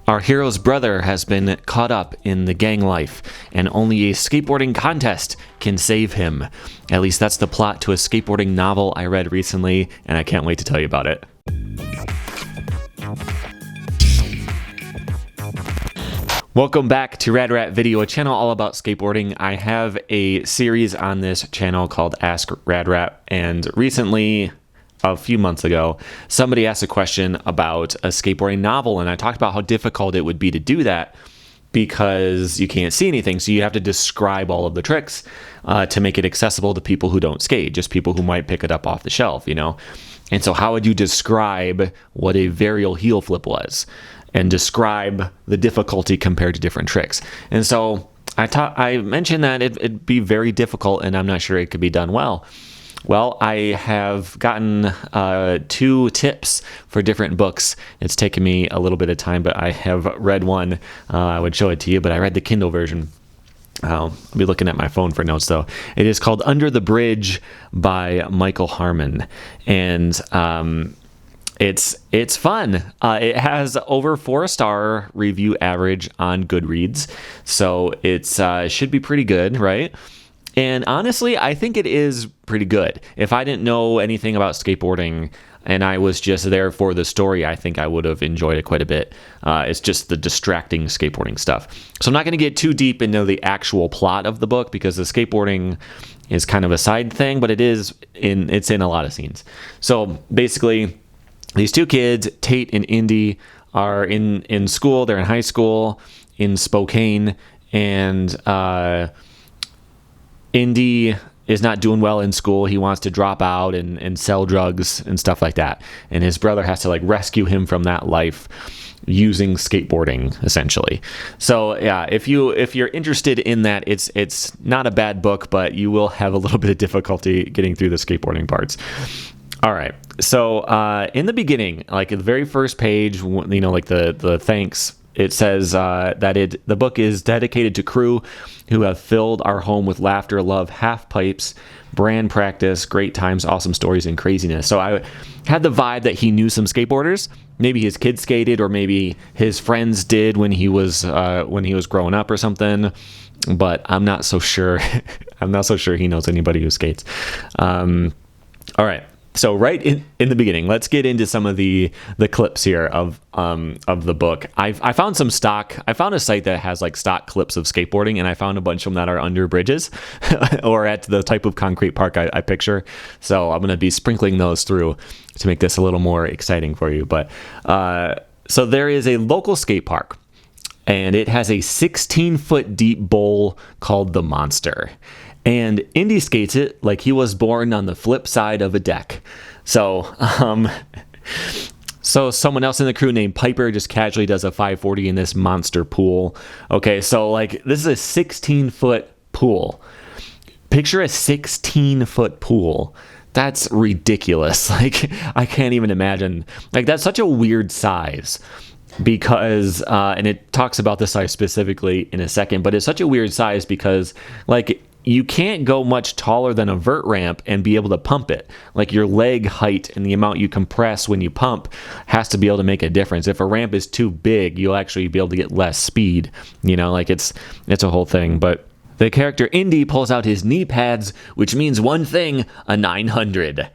Our hero's brother has been caught up in the gang life, and only a skateboarding contest can save him. At least that's the plot to a skateboarding novel I read recently, and I can't wait to tell you about it. Welcome back to Rad Rat Video, a channel all about skateboarding. I have a series on this channel called Ask Rad Rat, and recently, a few months ago, somebody asked a question about a skateboarding novel, and I talked about how difficult it would be to do that because you can't see anything, so you have to describe all of the tricks to make it accessible to people who don't skate, just people who might pick it up off the shelf, you know? And so how would you describe what a varial heel flip was and describe the difficulty compared to different tricks? And so I mentioned that it'd be very difficult, and I'm not sure it could be done well. Well, I have gotten 2 tips for different books. It's taken me a little bit of time, but I have read one. I would show it to you, but I read the Kindle version. I'll be looking at my phone for notes, though. It is called Under the Bridge by Michael Harmon, and it's fun. It has over 4-star review average on Goodreads, so it's should be pretty good, right? And honestly, I think it is pretty good. If I didn't know anything about skateboarding and I was just there for the story, I think I would have enjoyed it quite a bit. It's just the distracting skateboarding stuff. So I'm not going to get too deep into the actual plot of the book because the skateboarding is kind of a side thing, but it's in a lot of scenes. So basically, these 2 kids, Tate and Indy, are in school. They're in high school in Spokane, and Indy is not doing well in school. He wants to drop out and sell drugs and stuff like that. And his brother has to rescue him from that life using skateboarding, essentially. So yeah, if you're interested in that, it's not a bad book, but you will have a little bit of difficulty getting through the skateboarding parts. All right. So in the beginning, the very first page, the thanks, it says that the book is dedicated to crew who have filled our home with laughter, love, half pipes, brand practice, great times, awesome stories, and craziness. So I had the vibe that he knew some skateboarders. Maybe his kids skated, or maybe his friends did when he was growing up or something. But I'm not so sure. I'm not so sure he knows anybody who skates. All right. So right in the beginning, let's get into some of the clips here of the book. I found some stock. I found a site that has stock clips of skateboarding, and I found a bunch of them that are under bridges or at the type of concrete park I picture. So I'm going to be sprinkling those through to make this a little more exciting for you. But so there is a local skate park, and it has a 16-foot deep bowl called the Monster. And Indy skates it like he was born on the flip side of a deck. So someone else in the crew named Piper just casually does a 540 in this monster pool. Okay, so this is a 16-foot pool. Picture a 16-foot pool. That's ridiculous. I can't even imagine. That's such a weird size. Because, and it talks about this size specifically in a second, but it's such a weird size because, you can't go much taller than a vert ramp and be able to pump it. Your leg height and the amount you compress when you pump has to be able to make a difference. If a ramp is too big, you'll actually be able to get less speed. It's a whole thing. But the character Indy pulls out his knee pads, which means one thing, a 900.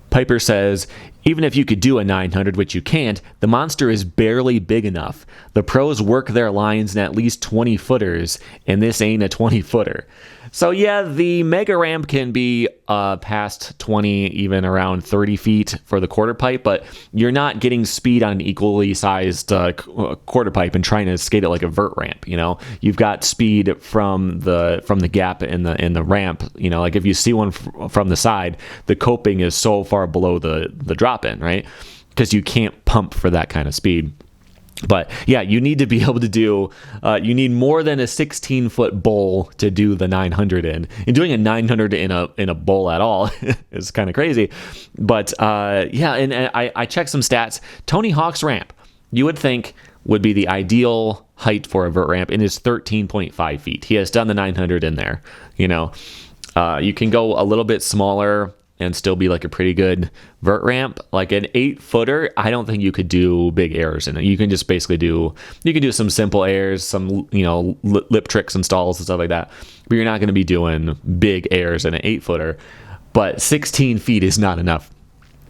Piper says, even if you could do a 900, which you can't, the Monster is barely big enough. The pros work their lines in at least 20-footers, and this ain't a 20-footer. So yeah, the mega ramp can be past 20, even around 30 feet for the quarter pipe, but you're not getting speed on an equally sized quarter pipe and trying to skate it like a vert ramp. You've got speed from the gap in the ramp. If you see one from the side, the coping is so far below the drop in, right? Because you can't pump for that kind of speed. But yeah, you need to be able to do, you need more than a 16-foot bowl to do the 900 in. And doing a 900 in a bowl at all is kind of crazy. But yeah, and I checked some stats. Tony Hawk's ramp, you would think, would be the ideal height for a vert ramp, and is 13.5 feet. He has done the 900 in there. You can go a little bit smaller and still be like a pretty good vert ramp. Like an 8-footer, I don't think you could do big airs in it. You can just basically do some simple airs, some, you know, lip tricks and stalls and stuff like that, but you're not going to be doing big airs in an 8-footer. But 16 feet is not enough.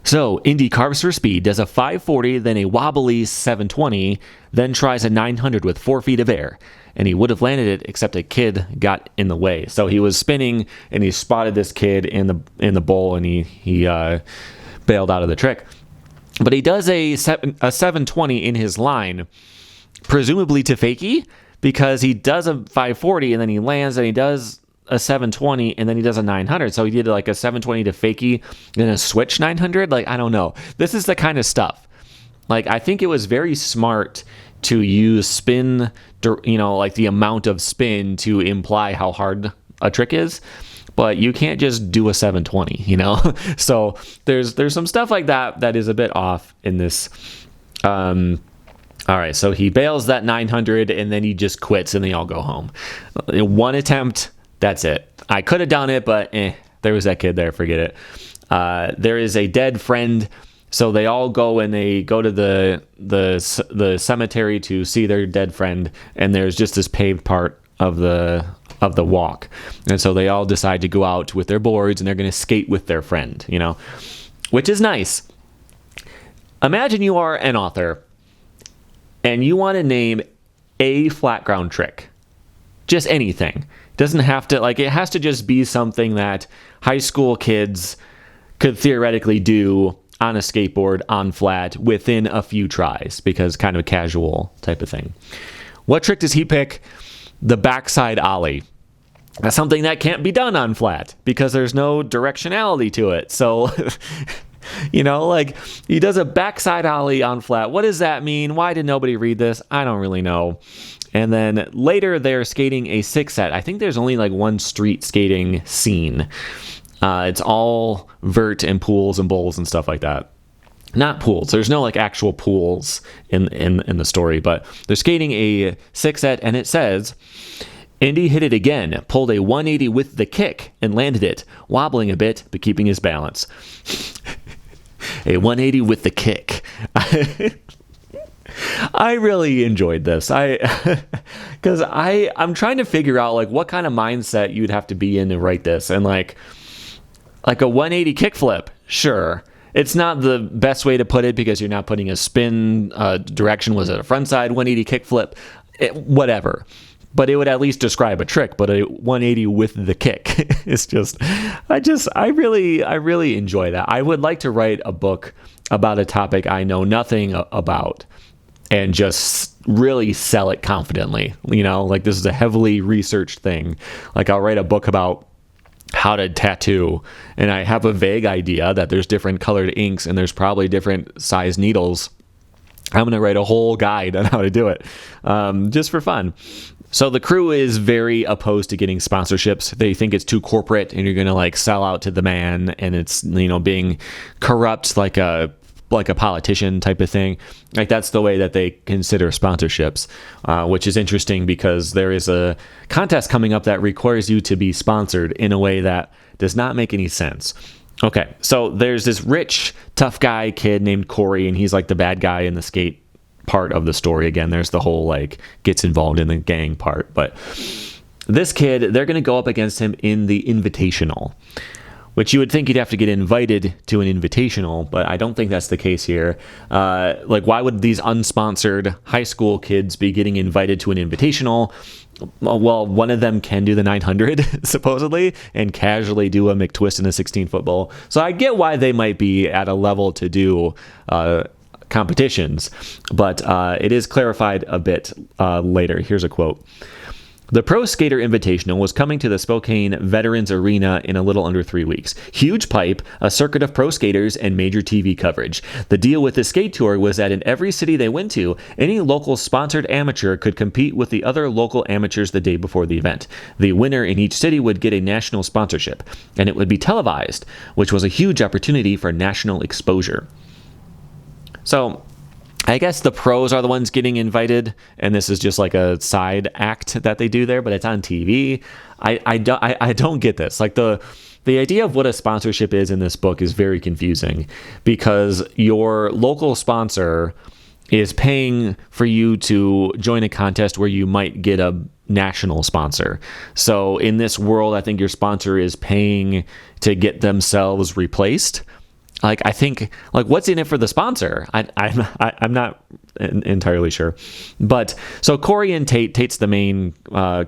So Indy carves for speed, does a 540, then a wobbly 720, then tries a 900 with 4 feet of air. And he would have landed it, except a kid got in the way. So he was spinning, and he spotted this kid in the bowl, and he bailed out of the trick. But he does a 720 in his line, presumably to fakie, because he does a 540, and then he lands, and he does a 720, and then he does a 900. So he did like a 720 to fakie, then a switch 900. Like, I don't know. This is the kind of stuff. Like, I think it was very smart to use spin, you know, like the amount of spin to imply how hard a trick is, but you can't just do a 720, you know? So there's some stuff like that is a bit off in this. All right, so he bails that 900, and then he just quits, and they all go home. One attempt, that's it. I could have done it, but there was that kid there, forget it. There is a dead friend. So they all go, and they go to the cemetery to see their dead friend, and there's just this paved part of the walk. And so they all decide to go out with their boards, and they're going to skate with their friend, you know, which is nice. Imagine you are an author, and you want to name a flat ground trick. Just anything. Doesn't have to, like, it has to just be something that high school kids could theoretically do on a skateboard on flat within a few tries, because kind of a casual type of thing. What trick does he pick? The backside Ollie. That's something that can't be done on flat because there's no directionality to it. So, you know, like, he does a backside Ollie on flat. What does that mean? Why did nobody read this? I don't really know. And then later they're skating a 6-set. I think there's only like one street skating scene. It's all vert and pools and bowls and stuff like that. Not pools. There's no like actual pools in the story, but they're skating a 6-set, and it says, Indy hit it again, pulled a 180 with the kick, and landed it, wobbling a bit, but keeping his balance. A 180 with the kick. I really enjoyed this. Because I'm trying to figure out like what kind of mindset you'd have to be in to write this, and like a 180 kickflip, sure. It's not the best way to put it because you're not putting a spin direction. Was it a frontside 180 kickflip? Whatever. But it would at least describe a trick. But a 180 with the kick, it's just, I really enjoy that. I would like to write a book about a topic I know nothing about, and just really sell it confidently. You know, like, this is a heavily researched thing. Like, I'll write a book about how to tattoo, and I have a vague idea that there's different colored inks and there's probably different size needles. I'm going to write a whole guide on how to do it, just for fun. So the crew is very opposed to getting sponsorships. They think it's too corporate, and you're going to like sell out to the man, and it's, you know, being corrupt like a politician type of thing. Like, that's the way that they consider sponsorships, which is interesting because there is a contest coming up that requires you to be sponsored in a way that does not make any sense. Okay, so there's this rich, tough guy kid named Corey, and he's like the bad guy in the skate part of the story. Again, there's the whole like gets involved in the gang part, but this kid, they're going to go up against him in the invitational, which you would think you'd have to get invited to an invitational, but I don't think that's the case here. Like, why would these unsponsored high school kids be getting invited to an invitational? Well, one of them can do the 900, supposedly, and casually do a McTwist in a 16-foot bowl. So I get why they might be at a level to do competitions, but it is clarified a bit later. Here's a quote. The Pro Skater Invitational was coming to the Spokane Veterans Arena in a little under 3 weeks. Huge pipe, a circuit of pro skaters, and major TV coverage. The deal with the skate tour was that in every city they went to, any local sponsored amateur could compete with the other local amateurs the day before the event. The winner in each city would get a national sponsorship, and it would be televised, which was a huge opportunity for national exposure. So, I guess the pros are the ones getting invited, and this is just like a side act that they do there, but it's on TV. I don't get this. Like the idea of what a sponsorship is in this book is very confusing, because your local sponsor is paying for you to join a contest where you might get a national sponsor. So in this world, I think your sponsor is paying to get themselves replaced. Like, I think, like, what's in it for the sponsor? I'm not entirely sure. But so Corey and Tate's the main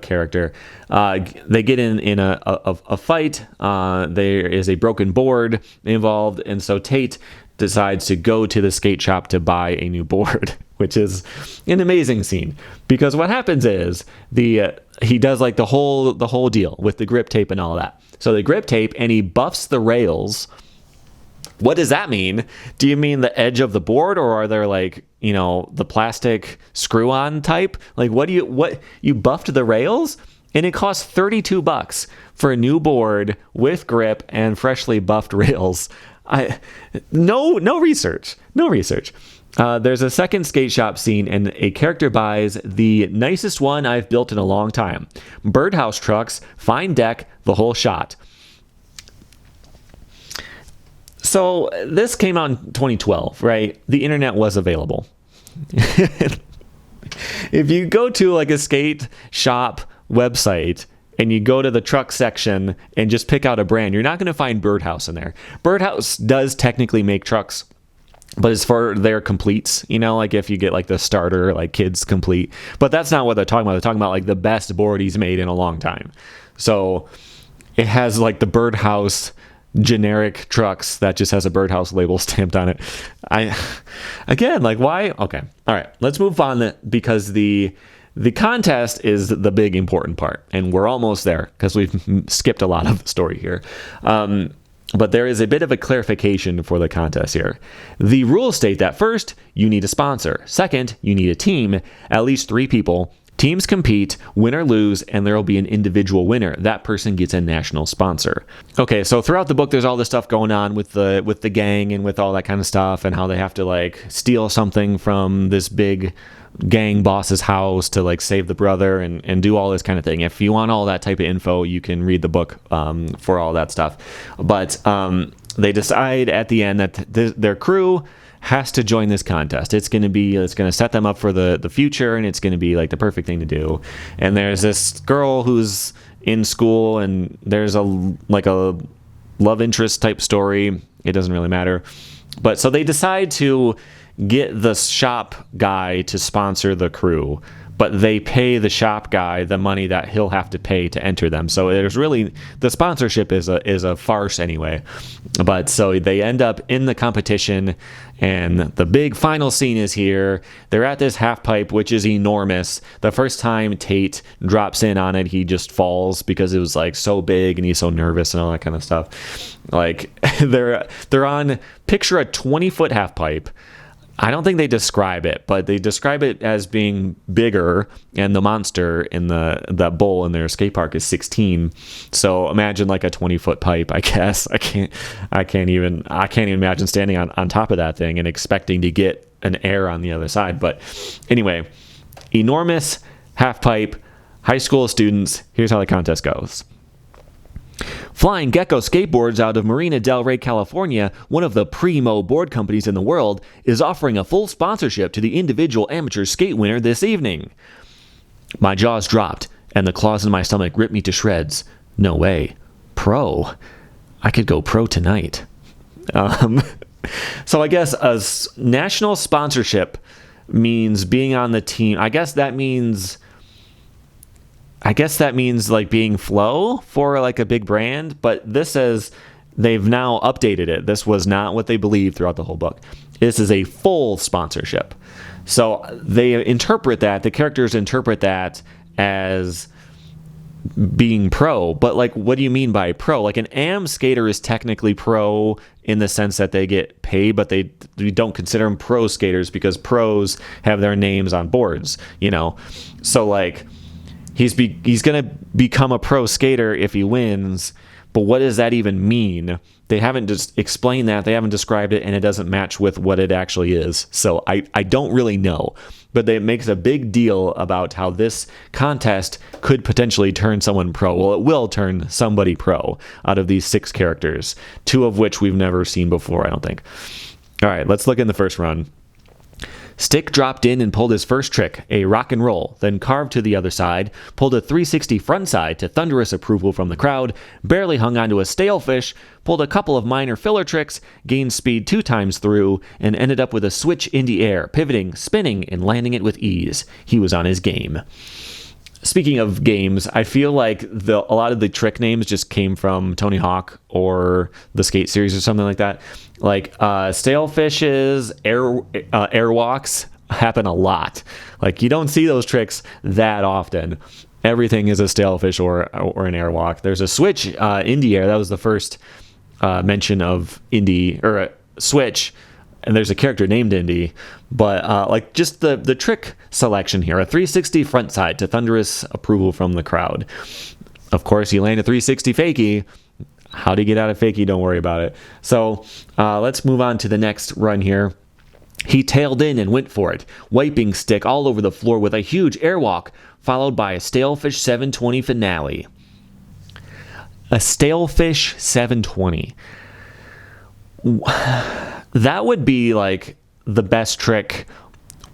character. They get in a fight. There is a broken board involved, and so Tate decides to go to the skate shop to buy a new board, which is an amazing scene, because what happens is he does like the whole deal with the grip tape and all that. So the grip tape, and he buffs the rails. What does that mean? Do you mean the edge of the board, or are there like, you know, the plastic screw-on type? Like, what you buffed the rails? And it costs $32 for a new board with grip and freshly buffed rails. No research. There's a second skate shop scene, and a character buys the nicest one I've built in a long time. Birdhouse trucks, fine deck, the whole shot. So this came out in 2012, right? The internet was available. If you go to like a skate shop website and you go to the truck section and just pick out a brand, you're not going to find Birdhouse in there. Birdhouse does technically make trucks, but it's for their completes, you know, like if you get like the starter, like kids complete. But that's not what they're talking about. They're talking about like the best board he's made in a long time. So it has like the Birdhouse generic trucks that just has a Birdhouse label stamped on it. Again, like, why? Okay. All right. Let's move on, because the contest is the big important part, and we're almost there because we've skipped a lot of the story here. But there is a bit of a clarification for the contest here. The rules state that first, you need a sponsor. Second, you need a team, at least 3 people. Teams compete, win or lose, and there will be an individual winner. That person gets a national sponsor. Okay, so throughout the book, there's all this stuff going on with the gang and with all that kind of stuff, and how they have to like steal something from this big gang boss's house to like save the brother and do all this kind of thing. If you want all that type of info, you can read the book for all that stuff. But they decide at the end that their crew has to join this contest. It's going to set them up for the future, and it's going to be like the perfect thing to do. And there's this girl who's in school, and there's a love interest type story. It doesn't really matter. But so they decide to get the shop guy to sponsor the crew, but they pay the shop guy the money that he'll have to pay to enter them. So there's really, the sponsorship is a farce anyway. But so they end up in the competition, and the big final scene is here. They're at this half pipe, which is enormous. The first time Tate drops in on it, he just falls because it was like so big and he's so nervous and all that kind of stuff. Like they're on, picture a 20-foot half pipe. I don't think they describe it, but they describe it as being bigger, and the monster in that bowl in their skate park is 16. So imagine like a 20-foot pipe, I guess. I can't even imagine standing on top of that thing and expecting to get an air on the other side. But anyway, enormous half pipe, high school students. Here's how the contest goes. Flying Gecko Skateboards out of Marina del Rey, California, one of the primo board companies in the world, is offering a full sponsorship to the individual amateur skate winner this evening. My jaws dropped, and the claws in my stomach ripped me to shreds. No way. Pro. I could go pro tonight. So I guess a national sponsorship means being on the team. I guess that means like being Flow for like a big brand, but this says they've now updated it. This was not what they believed throughout the whole book. This is a full sponsorship. So they interpret that, the characters interpret that as being pro, but like, what do you mean by pro? Like an AM skater is technically pro in the sense that they get paid, but we don't consider them pro skaters because pros have their names on boards, you know? So like, he's going to become a pro skater if he wins, But what does that even mean? They haven't just explained that. They haven't described it, and it doesn't match with what it actually is. So I don't really know. But it makes a big deal about how this contest could potentially turn someone pro. Well, it will turn somebody pro out of these 6 characters, 2 of which we've never seen before, I don't think. All right, let's look in the first run. Stick dropped in and pulled his first trick, a rock and roll, then carved to the other side, pulled a 360 frontside to thunderous approval from the crowd, barely hung onto a stale fish, pulled a couple of minor filler tricks, gained speed 2 times through, and ended up with a switch in the air, pivoting, spinning, and landing it with ease. He was on his game. Speaking of games, I feel like a lot of the trick names just came from Tony Hawk or the Skate series or something like that. Like stale fishes, airwalks happen a lot. Like you don't see those tricks that often. Everything is a stale fish or an airwalk. There's a switch in the air. That was the first mention of Indy or a switch. And there's a character named Indy, but like just the trick selection here, a 360 frontside to thunderous approval from the crowd. Of course, you land a 360 fakie. How do you get out of fakie? Don't worry about it. So let's move on to the next run here. He tailed in and went for it, wiping stick all over the floor with a huge airwalk, followed by a stalefish 720 finale. A stalefish 720. That would be like the best trick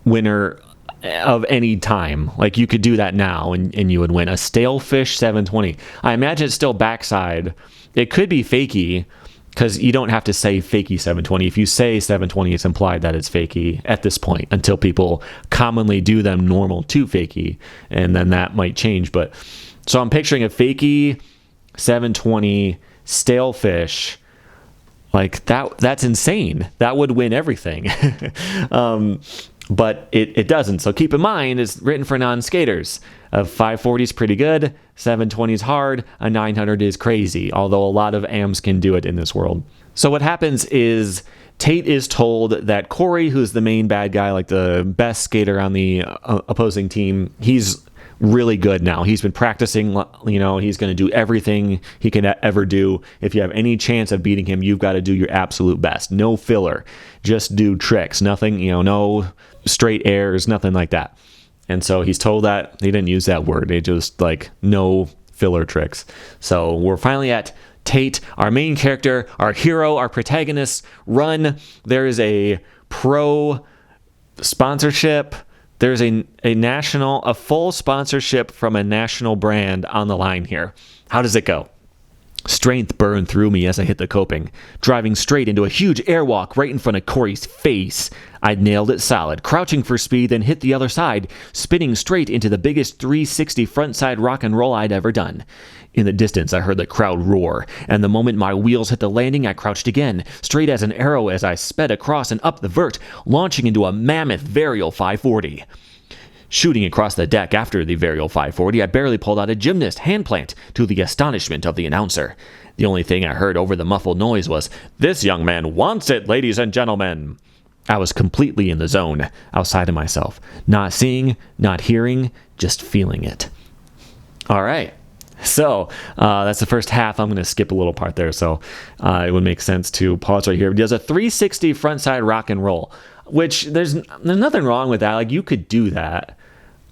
winner of any time. Like you could do that now and you would win. A stalefish 720. I imagine it's still backside. It could be fakie because you don't have to say fakie 720. If you say 720, it's implied that it's fakie at this point until people commonly do them normal to fakie, and then that might change. But so I'm picturing a fakie 720 stalefish. Like that's insane. That would win everything. But it doesn't. So keep in mind, it's written for non-skaters. A 540 is pretty good. 720 is hard. A 900 is crazy. Although a lot of AMs can do it in this world. So what happens is Tate is told that Corey, who's the main bad guy, like the best skater on the opposing team, he's really good now. He's been practicing, he's going to do everything he can ever do. If you have any chance of beating him, you've got to do your absolute best. No filler. Just do tricks. Nothing, no straight airs, nothing like that. And so he's told that. He didn't use that word. They just no filler tricks. So we're finally at Tate, our main character, our hero, our protagonist. Run. There is a pro sponsorship. There's a full sponsorship from a national brand on the line here. How does it go? Strength burned through me as I hit the coping, driving straight into a huge airwalk right in front of Corey's face. I'd nailed it solid, crouching for speed, then hit the other side, spinning straight into the biggest 360 frontside rock and roll I'd ever done. In the distance, I heard the crowd roar, and the moment my wheels hit the landing, I crouched again, straight as an arrow as I sped across and up the vert, launching into a mammoth varial 540. Shooting across the deck after the varial 540, I barely pulled out a gymnast handplant to the astonishment of the announcer. The only thing I heard over the muffled noise was, "This young man wants it, ladies and gentlemen." I was completely in the zone, outside of myself. Not seeing, not hearing, just feeling it. All right. So that's the first half. I'm going to skip a little part there, so it would make sense to pause right here. He does a 360 frontside rock and roll, which there's nothing wrong with that. Like, you could do that.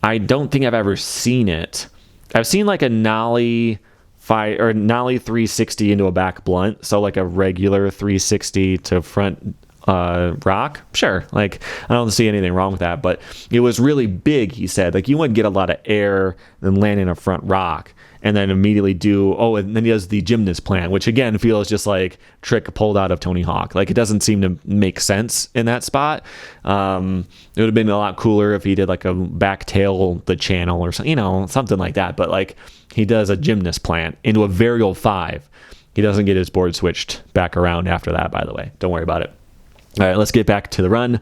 I don't think I've ever seen it. I've seen like a nollie 360 into a back blunt, so like a regular 360 to front rock. Sure, like I don't see anything wrong with that, but it was really big. He said like you wouldn't get a lot of air and land in a front rock and then immediately and then he does the gymnast plan, which again feels just like trick pulled out of Tony Hawk. Like it doesn't seem to make sense in that spot. It would have been a lot cooler if he did like a back tail the channel or something, something like that. But like he does a gymnast plan into a varial 5. He doesn't get his board switched back around after that, by the way. Don't worry about it. All right, let's get back to the run.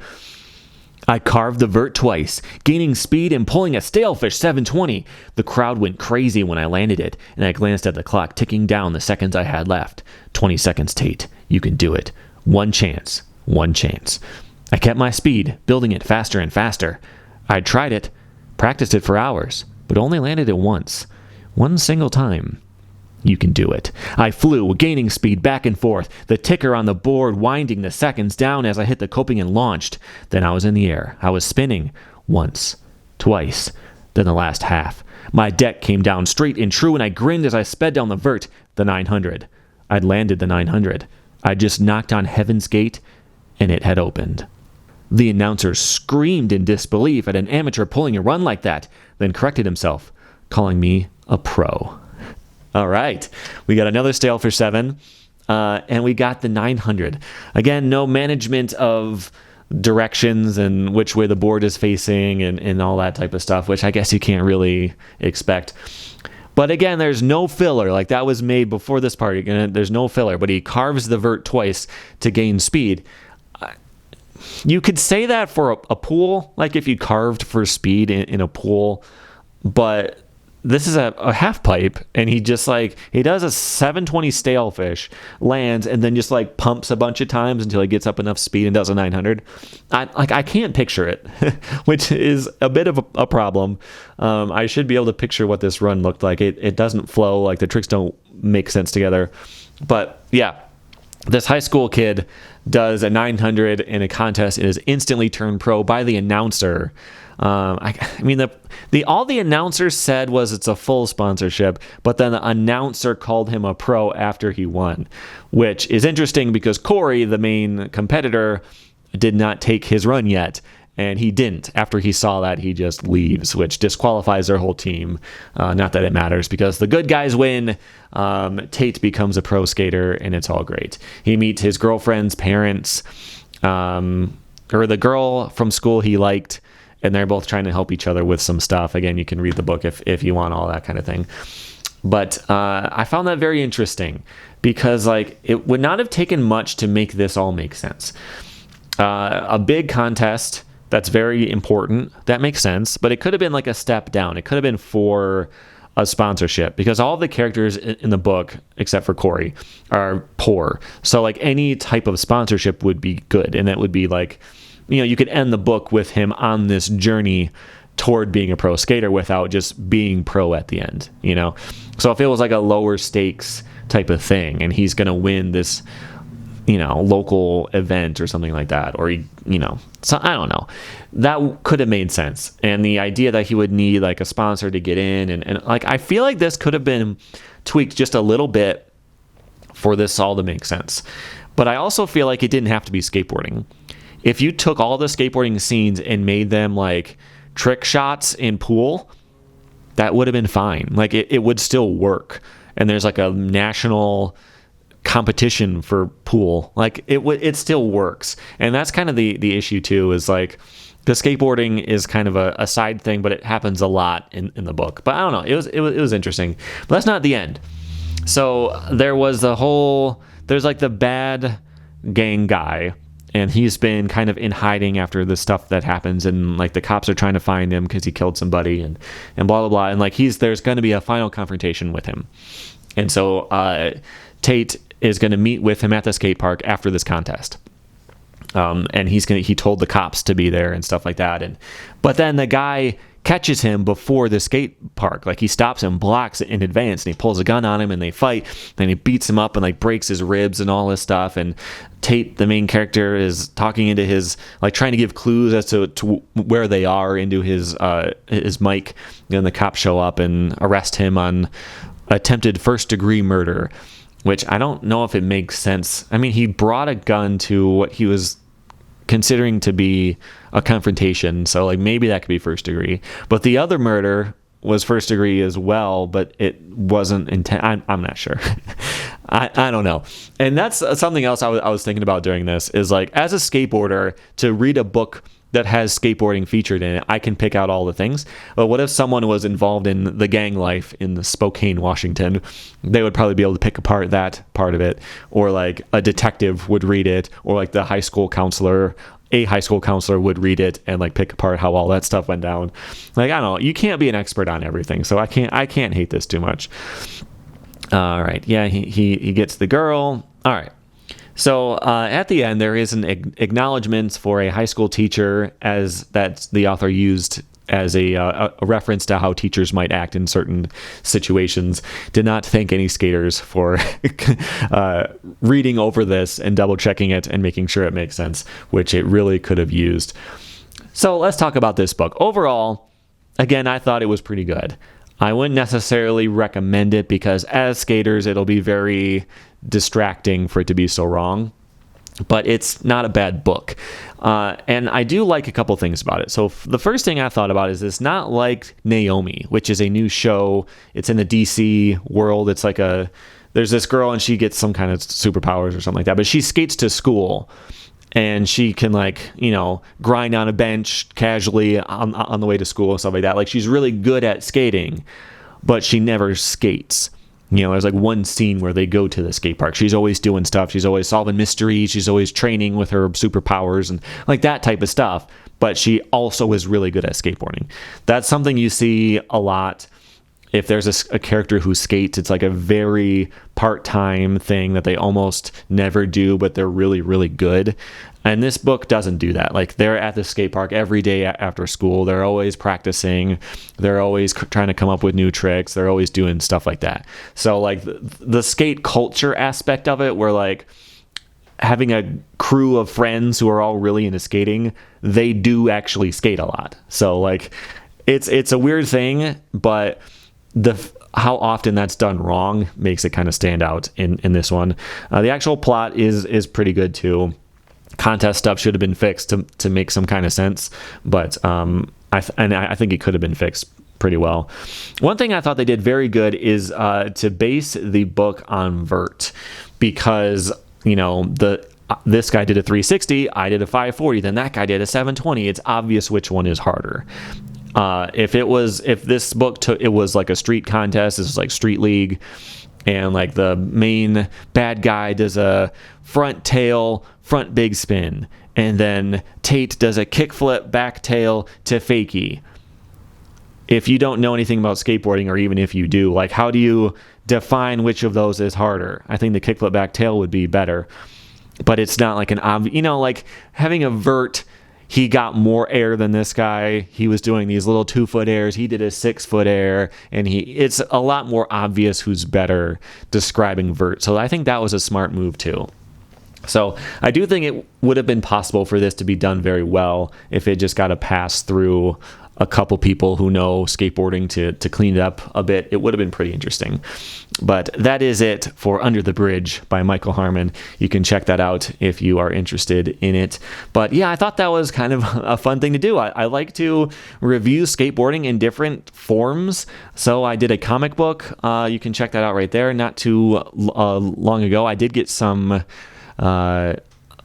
I carved the vert twice, gaining speed and pulling a stalefish 720. The crowd went crazy when I landed it, and I glanced at the clock ticking down the seconds I had left. 20 seconds, Tate. You can do it. One chance. One chance. I kept my speed, building it faster and faster. I'd tried it, practiced it for hours, but only landed it once. One single time. You can do it. I flew, gaining speed back and forth, the ticker on the board winding the seconds down as I hit the coping and launched. Then I was in the air. I was spinning. Once. Twice. Then the last half. My deck came down straight and true, and I grinned as I sped down the vert. The 900. I'd landed the 900. I just knocked on Heaven's Gate, and it had opened. The announcer screamed in disbelief at an amateur pulling a run like that, then corrected himself, calling me a pro. All right, we got another stale for 7, and we got the 900. Again, no management of directions and which way the board is facing and all that type of stuff, which I guess you can't really expect. But again, there's no filler. Like, that was made before this part. Again, there's no filler, but he carves the vert twice to gain speed. You could say that for a pool, like if you carved for speed in a pool, but this is a half pipe, and he just he does a 720 stale fish, lands, and then just pumps a bunch of times until he gets up enough speed and does a 900. I can't picture it, which is a bit of a problem. I should be able to picture what this run looked like. It doesn't flow, the tricks don't make sense together. But yeah, this high school kid does a 900 in a contest and is instantly turned pro by the announcer. I mean, all the announcer said was it's a full sponsorship, but then the announcer called him a pro after he won, which is interesting because Corey, the main competitor, did not take his run yet. And he didn't. After he saw that, he just leaves, which disqualifies their whole team. Not that it matters, because the good guys win. Tate becomes a pro skater, and it's all great. He meets his girlfriend's parents, or the girl from school he liked, and they're both trying to help each other with some stuff. Again, you can read the book if you want all that kind of thing. But I found that very interesting, because it would not have taken much to make this all make sense. A big contest that's very important, that makes sense, but it could have been a step down. It could have been for a sponsorship, because all of the characters in the book, except for Corey, are poor. So any type of sponsorship would be good, and that would be you could end the book with him on this journey toward being a pro skater without just being pro at the end, So if it was a lower stakes type of thing, and he's going to win this local event or something like that, or so I don't know, that could have made sense. And the idea that he would need a sponsor to get in, and I feel like this could have been tweaked just a little bit for this all to make sense. But I also feel like it didn't have to be skateboarding. If you took all the skateboarding scenes and made them trick shots in pool, that would have been fine. It would still work. And there's a national competition for pool, it still works. And that's kind of the issue too, is the skateboarding is kind of a side thing, but it happens a lot in the book. But I don't know, it was interesting. But that's not the end. So there was there's the bad gang guy, and he's been kind of in hiding after the stuff that happens, and the cops are trying to find him because he killed somebody, and blah blah blah, and there's going to be a final confrontation with him. And so Tate is going to meet with him at the skate park after this contest. And he told the cops to be there and stuff like that. But then the guy catches him before the skate park. He stops him, blocks it in advance, and he pulls a gun on him, and they fight. Then he beats him up and breaks his ribs and all this stuff. And Tate, the main character, is talking into his, trying to give clues as to where they are into his mic. And the cops show up and arrest him on attempted first-degree murder, which I don't know if it makes sense. I mean, he brought a gun to what he was considering to be a confrontation, so maybe that could be first degree. But the other murder was first degree as well, but it wasn't intent. I'm not sure. I don't know. And that's something else I was thinking about during this, is as a skateboarder, to read a book that has skateboarding featured in it, I can pick out all the things. But what if someone was involved in the gang life in Spokane, Washington? They would probably be able to pick apart that part of it. Or a detective would read it, or a high school counselor would read it and pick apart how all that stuff went down. I don't know. You can't be an expert on everything, so I can't hate this too much. All right. Yeah, he gets the girl. All right. So at the end, there is an acknowledgement for a high school teacher, as that the author used as a reference to how teachers might act in certain situations. Did not thank any skaters for reading over this and double checking it and making sure it makes sense, which it really could have used. So let's talk about this book. Overall, again, I thought it was pretty good. I wouldn't necessarily recommend it because as skaters, it'll be very distracting for it to be so wrong. But it's not a bad book. And I do like a couple things about it. So the first thing I thought about is it's not like Naomi, which is a new show. It's in the DC world. It's like there's this girl and she gets some kind of superpowers or something like that. But she skates to school and she can grind on a bench casually on the way to school and stuff like that. Like she's really good at skating, but she never skates. There's like one scene where they go to the skate park. She's always doing stuff. She's always solving mysteries. She's always training with her superpowers and like that type of stuff. But she also is really good at skateboarding. That's something you see a lot. If there's a character who skates, it's like a very part-time thing that they almost never do, but they're really, really good. And this book doesn't do that. Like they're at the skate park every day after school. They're always practicing. They're always trying to come up with new tricks. They're always doing stuff like that. So like the skate culture aspect of it, where like having a crew of friends who are all really into skating, they do actually skate a lot. So like it's a weird thing, but how often that's done wrong makes it kind of stand out in this one. The actual plot is pretty good too. Contest stuff should have been fixed to make some kind of sense, but I think it could have been fixed pretty well. One thing I thought they did very good is to base the book on vert, because this guy did a 360, I did a 540, then that guy did a 720. It's obvious which one is harder. If this book it was like a street contest, this is like Street League, and like the main bad guy does a front tail, front big spin, and then Tate does a kickflip back tail to fakie. If you don't know anything about skateboarding, or even if you do, like how do you define which of those is harder? I think the kickflip back tail would be better, but it's not like an obvious, like having a vert. He got more air than this guy. He was doing these little 2-foot airs. He did a 6-foot air, and it's a lot more obvious who's better describing vert. So I think that was a smart move too. So I do think it would have been possible for this to be done very well if it just got to pass through a couple people who know skateboarding to clean it up a bit. It would have been pretty interesting. But that is it for Under the Bridge by Michael Harmon. You can check that out if you are interested in it. But yeah, I thought that was kind of a fun thing to do. I like to review skateboarding in different forms. So I did a comic book. You can check that out right there. Not too long ago, I did get some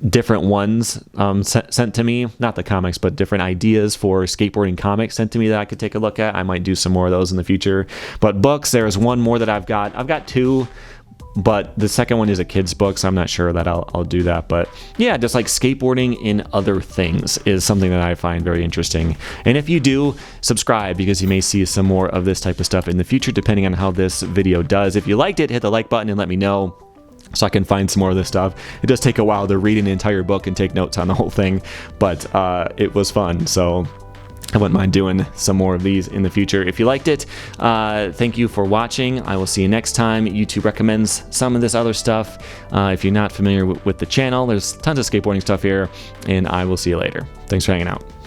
different ones sent to me, not the comics, but different ideas for skateboarding comics sent to me that I could take a look at. I might do some more of those in the future. But books, there's one more that I've got two, but the second one is a kid's book, so I'm not sure that I'll do that. But yeah, just like skateboarding in other things is something that I find very interesting. And if you do, subscribe, because you may see some more of this type of stuff in the future, depending on how this video does. If you liked it, hit the like button and let me know, so I can find some more of this stuff. It does take a while to read an entire book and take notes on the whole thing, but it was fun, so I wouldn't mind doing some more of these in the future. If you liked it, thank you for watching. I will see you next time. YouTube recommends some of this other stuff. If you're not familiar with the channel, there's tons of skateboarding stuff here, and I will see you later. Thanks for hanging out.